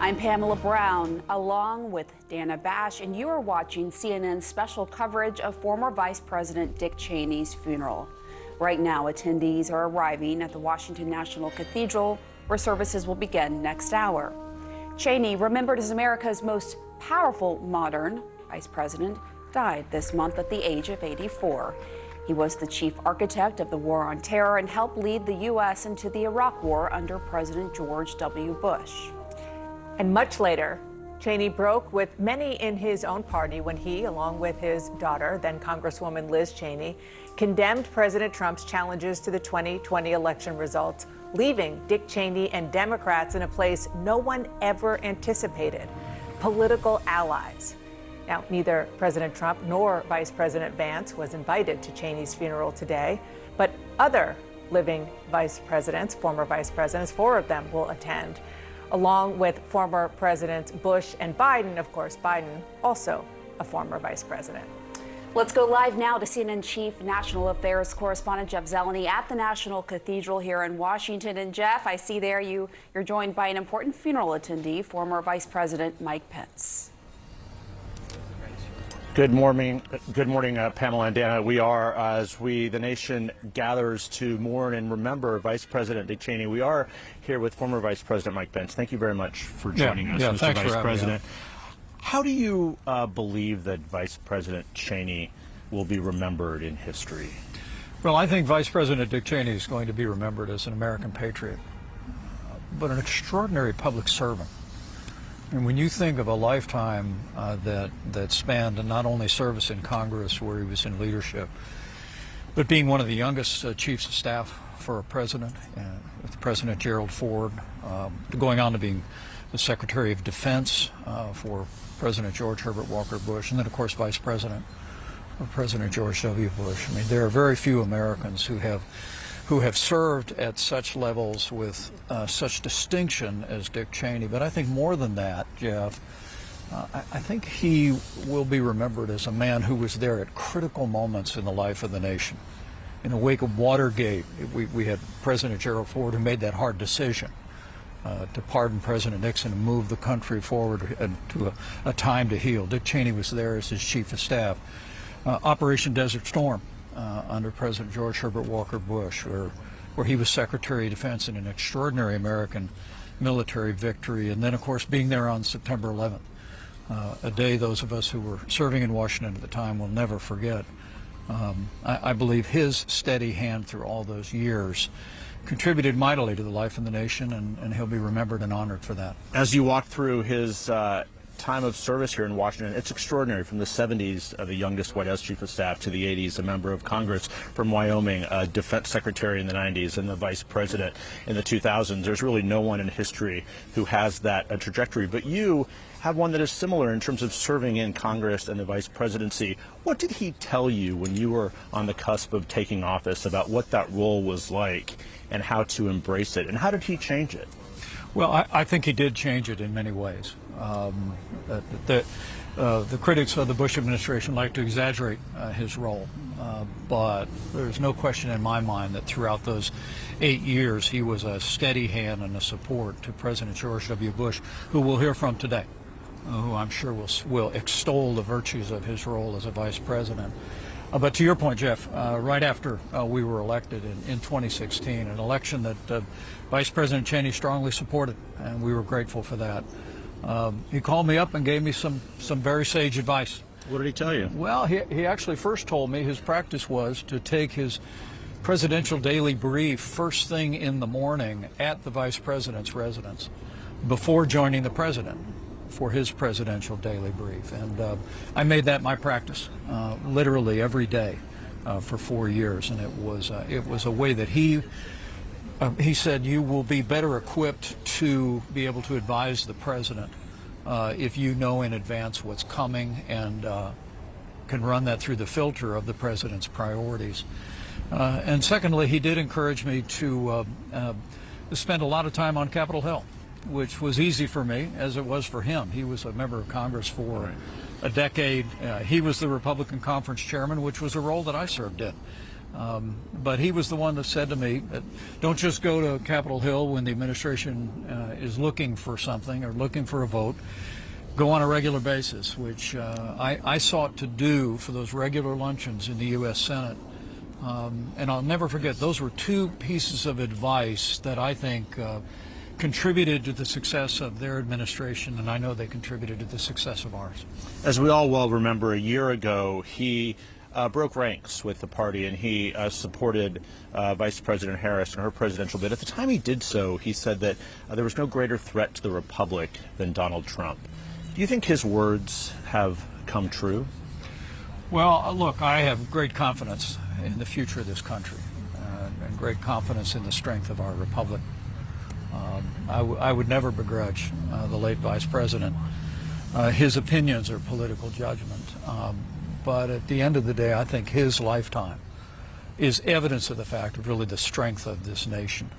I'm Pamela Brown, along with Dana Bash, and you are watching CNN's special coverage of former Vice President Dick Cheney's funeral. Right now, attendees are arriving at the Washington National Cathedral, where services will begin next hour. Cheney, remembered as America's most powerful modern vice president, died this month at the age of 84. He was the chief architect of the War on Terror and helped lead the U.S. into the Iraq War under President George W. Bush. And much later, Cheney broke with many in his own party when he, along with his daughter, then Congresswoman Liz Cheney, condemned President Trump's challenges to the 2020 election results, leaving Dick Cheney and Democrats in a place no one ever anticipated: political allies. Now, neither President Trump nor Vice President Vance was invited to Cheney's funeral today, but other living vice presidents, former vice presidents, 4 of them will attend, along with former Presidents Bush and Biden. Of course, Biden, also a former vice president. Let's go live now to CNN Chief National Affairs Correspondent Jeff Zeleny at the National Cathedral here in Washington. And Jeff, I see there you're joined by an important funeral attendee, former Vice President Mike Pence. Good morning, Pamela and Dana. We are, as the nation gathers to mourn and remember Vice President Dick Cheney, we are here with former Vice President Mike Pence. Thank you very much for joining us, Mr. Thanks Vice for President. How do you believe that Vice President Cheney will be remembered in history? Well, I think Vice President Dick Cheney is going to be remembered as an American patriot, but an extraordinary public servant. And when you think of a lifetime that spanned not only service in Congress, where he was in leadership, but being one of the youngest chiefs of staff for a president, with President Gerald Ford, going on to being the Secretary of Defense for President George Herbert Walker Bush, and then, of course, Vice President for President George W. Bush. I mean, there are very few Americans who have served at such levels with such distinction as Dick Cheney. But I think more than that, Jeff, I think he will be remembered as a man who was there at critical moments in the life of the nation. In the wake of Watergate, we had President Gerald Ford who made that hard decision to pardon President Nixon and move the country forward to a time to heal. Dick Cheney was there as his chief of staff. Operation Desert Storm, under President George Herbert Walker Bush, where he was Secretary of Defense in an extraordinary American military victory. And then, of course, being there on September 11th, a day those of us who were serving in Washington at the time will never forget. I believe his steady hand through all those years contributed mightily to the life of the nation, and he'll be remembered and honored for that. As you walk through his time of service here in Washington, it's extraordinary. From the 70s, the youngest White House Chief of Staff, to the 80s, a member of Congress from Wyoming, a defense secretary in the 90s, and the vice president in the 2000s. There's really no one in history who has that trajectory. But you have one that is similar in terms of serving in Congress and the vice presidency. What did he tell you when you were on the cusp of taking office about what that role was like and how to embrace it? And how did he change it? Well, I think he did change it in many ways. The critics of the Bush administration like to exaggerate his role, but there's no question in my mind that throughout those 8 years he was a steady hand and a support to President George W. Bush, who we'll hear from today, who I'm sure will extol the virtues of his role as a vice president. But to your point, Jeff, right after we were elected in 2016, an election that Vice President Cheney strongly supported, and we were grateful for that. He called me up and gave me some very sage advice. What did he tell you? Well, he actually first told me his practice was to take his presidential daily brief first thing in the morning at the vice president's residence before joining the president for his presidential daily brief. And I made that my practice literally every day for 4 years. And it was a way that he said, you will be better equipped to be able to advise the president if you know in advance what's coming and can run that through the filter of the president's priorities. And secondly, he did encourage me to spend a lot of time on Capitol Hill, which was easy for me as it was for him. He was a member of Congress for a decade. He was the Republican Conference Chairman, which was a role that I served in. But he was the one that said to me, don't just go to Capitol Hill when the administration is looking for something or looking for a vote. Go on a regular basis, which I sought to do for those regular luncheons in the U.S. Senate. And I'll never forget, those were two pieces of advice that I think contributed to the success of their administration, and I know they contributed to the success of ours. As we all well remember, a year ago, he broke ranks with the party, and he supported Vice President Harris in her presidential bid. At the time he did so, he said that there was no greater threat to the republic than Donald Trump. Do you think his words have come true? Well, look, I have great confidence in the future of this country and great confidence in the strength of our republic. I would never begrudge the late Vice President his opinions or political judgment. But at the end of the day, I think his lifetime is evidence of the fact of really the strength of this nation.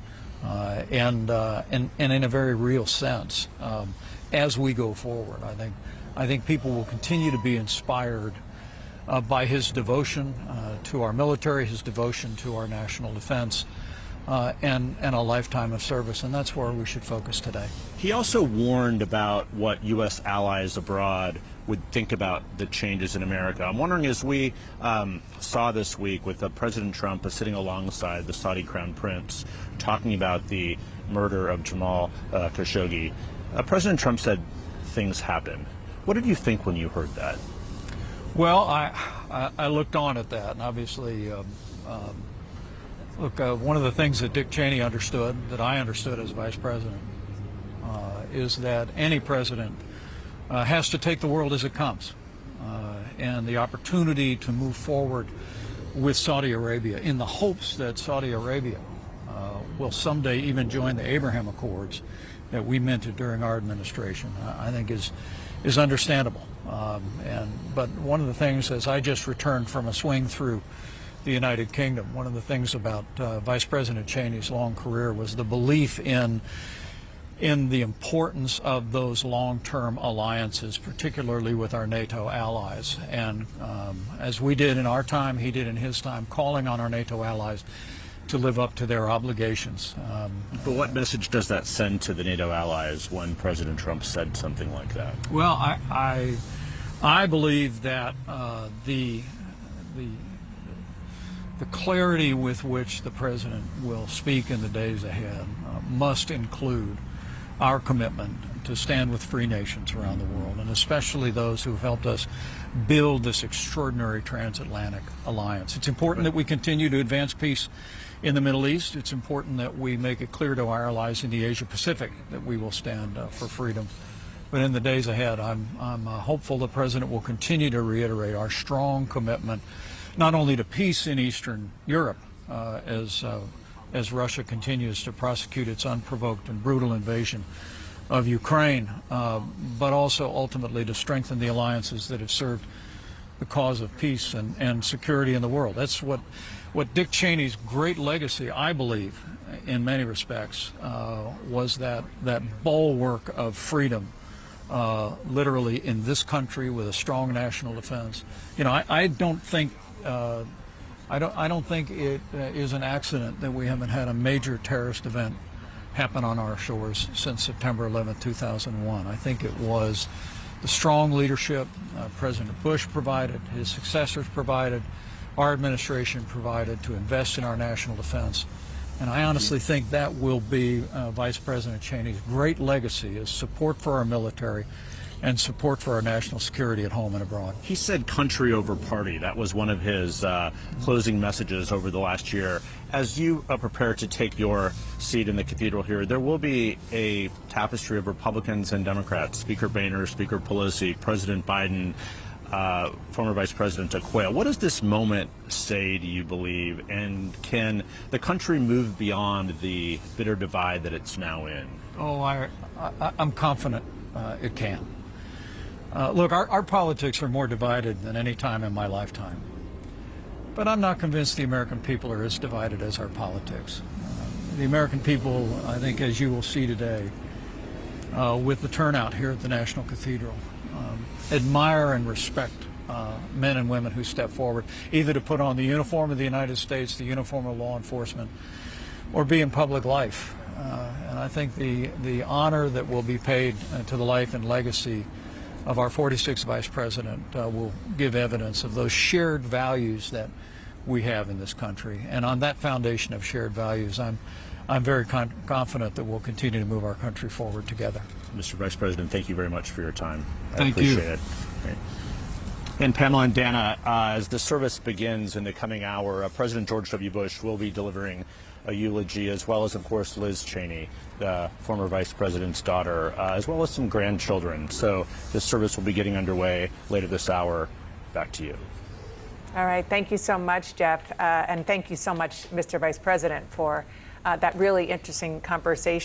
And in a very real sense, as we go forward, I think people will continue to be inspired by his devotion to our military, his devotion to our national defense, and a lifetime of service, and that's where we should focus today. He also warned about what U.S. allies abroad would think about the changes in America. I'm wondering, as we saw this week with President Trump sitting alongside the Saudi Crown Prince talking about the murder of Jamal Khashoggi, President Trump said things happen. What did you think when you heard that? Well, I looked on at that, and obviously, look, one of the things that Dick Cheney understood, that I understood as vice president, is that any president has to take the world as it comes. And the opportunity to move forward with Saudi Arabia in the hopes that Saudi Arabia will someday even join the Abraham Accords that we minted during our administration, I think is understandable. But one of the things, as I just returned from a swing through the United Kingdom, one of the things about Vice President Cheney's long career was the belief in the importance of those long-term alliances, particularly with our NATO allies. And as we did in our time, he did in his time, calling on our NATO allies to live up to their obligations. But what message does that send to the NATO allies when President Trump said something like that? Well, I believe that the clarity with which the president will speak in the days ahead must include our commitment to stand with free nations around the world, and especially those who have helped us build this extraordinary transatlantic alliance. It's important that we continue to advance peace in the Middle East. It's important that we make it clear to our allies in the Asia Pacific that we will stand for freedom. But in the days ahead, I'm hopeful the president will continue to reiterate our strong commitment not only to peace in Eastern Europe, as Russia continues to prosecute its unprovoked and brutal invasion of Ukraine, but also ultimately to strengthen the alliances that have served the cause of peace and security in the world. That's what Dick Cheney's great legacy, I believe, in many respects, was that bulwark of freedom, literally in this country with a strong national defense. You know, I don't think it is an accident that we haven't had a major terrorist event happen on our shores since September 11, 2001. I think it was the strong leadership President Bush provided, his successors provided, our administration provided to invest in our national defense. And I honestly think that will be Vice President Cheney's great legacy, is support for our military and support for our national security at home and abroad. He said country over party. That was one of his closing messages over the last year. As you prepare to take your seat in the cathedral here, there will be a tapestry of Republicans and Democrats, Speaker Boehner, Speaker Pelosi, President Biden, former Vice President Quayle. What does this moment say, do you believe, and can the country move beyond the bitter divide that it's now in? Oh, I'm confident it can. Look, our politics are more divided than any time in my lifetime. But I'm not convinced the American people are as divided as our politics. The American people, I think, as you will see today, with the turnout here at the National Cathedral, admire and respect men and women who step forward, either to put on the uniform of the United States, the uniform of law enforcement, or be in public life. And I think the honor that will be paid to the life and legacy of our 46th Vice President will give evidence of those shared values that we have in this country. And on that foundation of shared values, I'm very confident that we'll continue to move our country forward together. Mr. Vice President, thank you very much for your time. I Thank appreciate you. it. Great. And Pamela and Dana, as the service begins in the coming hour, President George W. Bush will be delivering a eulogy, as well as, of course, Liz Cheney, the former vice president's daughter, as well as some grandchildren. So this service will be getting underway later this hour. Back to you. All right. Thank you so much, Jeff. And thank you so much, Mr. Vice President, for that really interesting conversation.